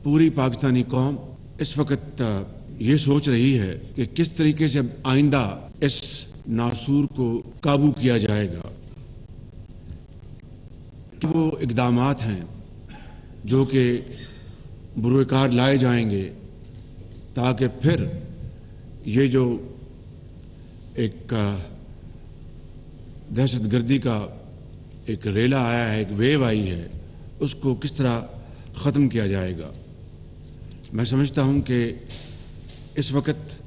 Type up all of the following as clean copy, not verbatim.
پوری پاکستانی قوم اس وقت یہ سوچ رہی ہے کہ کس طریقے سے آئندہ اس ناسور کو قابو کیا جائے گا. وہ اقدامات ہیں جو کہ بروئے کار لائے جائیں گے تاکہ پھر یہ جو ایک دہشت گردی کا ایک ریلا آیا ہے، ایک ویو آئی ہے، اس کو کس طرح ختم کیا جائے گا. میں سمجھتا ہوں کہ اس وقت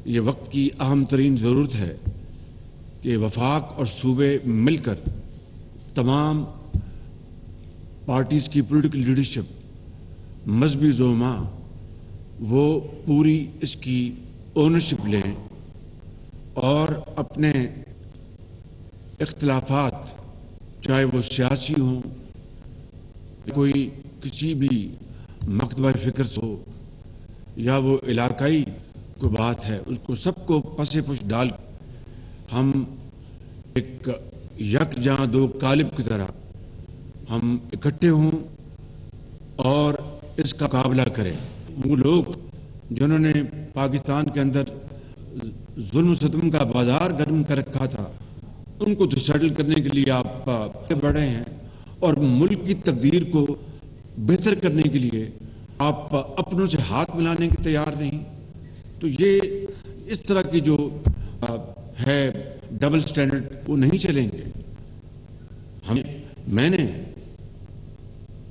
یہ وقت کی اہم ترین ضرورت ہے کہ وفاق اور صوبے مل کر تمام پارٹیز کی پولیٹیکل لیڈرشپ، مذہبی زعماء، وہ پوری اس کی اونرشپ لیں اور اپنے اختلافات، چاہے وہ سیاسی ہوں، کوئی کسی بھی مکتبہ فکر سے ہو یا وہ علاقائی کوئی بات ہے، اس کو سب کو پس پش ڈال ہم ایک یکجاں دو قالب کی طرح ہم اکٹھے ہوں اور اس کا مقابلہ کریں. وہ لوگ جنہوں نے پاکستان کے اندر ظلم و ستم کا بازار گرم کر رکھا تھا، ان کو تو سیٹل کرنے کے لیے آپ بڑھ رہے ہیں، اور ملک کی تقدیر کو بہتر کرنے کے لیے آپ اپنوں سے ہاتھ ملانے کے تیار نہیں. تو یہ اس طرح کی جو ہے ڈبل سٹینڈرڈ، وہ نہیں چلیں گے. میں نے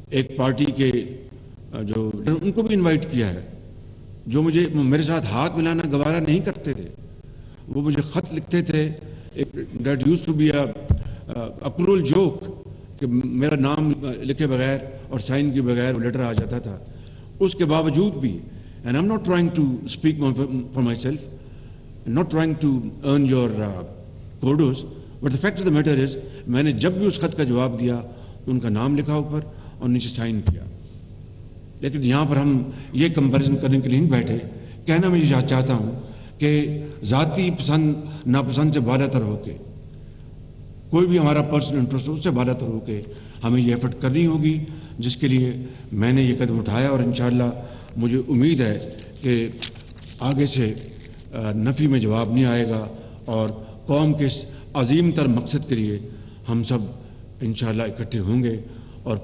ایک پارٹی کے جو ان کو بھی انوائٹ کیا ہے، جو میرے ساتھ ہاتھ ملانا گوارا نہیں کرتے تھے. وہ مجھے خط لکھتے تھے، that used to be a cruel joke, کہ میرا نام لکھے بغیر اور سائن کے بغیر لیٹر آ جاتا تھا. اس کے باوجود بھی، and I am not trying to speak for myself, not trying to earn your kudos, but the fact of the matter is, میں نے جب بھی اس خط کا جواب دیا ان کا نام لکھا اوپر اور نیچے سائن کیا. لیکن یہاں پر ہم یہ کمپیریزن کرنے کے لیے نہیں بیٹھے. کہنا میں یہ چاہتا ہوں کہ ذاتی پسند ناپسند سے بالا تر ہو کے، کوئی بھی ہمارا پرسنل انٹرسٹ اس سے بالا تر ہو کے ہمیں یہ ایفرٹ کرنی ہوگی، جس کے لیے میں نے یہ قدم اٹھایا. اور انشاءاللہ مجھے امید ہے کہ آگے سے نفی میں جواب نہیں آئے گا، اور قوم کے اس عظیم تر مقصد کے لیے ہم سب انشاءاللہ اکٹھے ہوں گے اور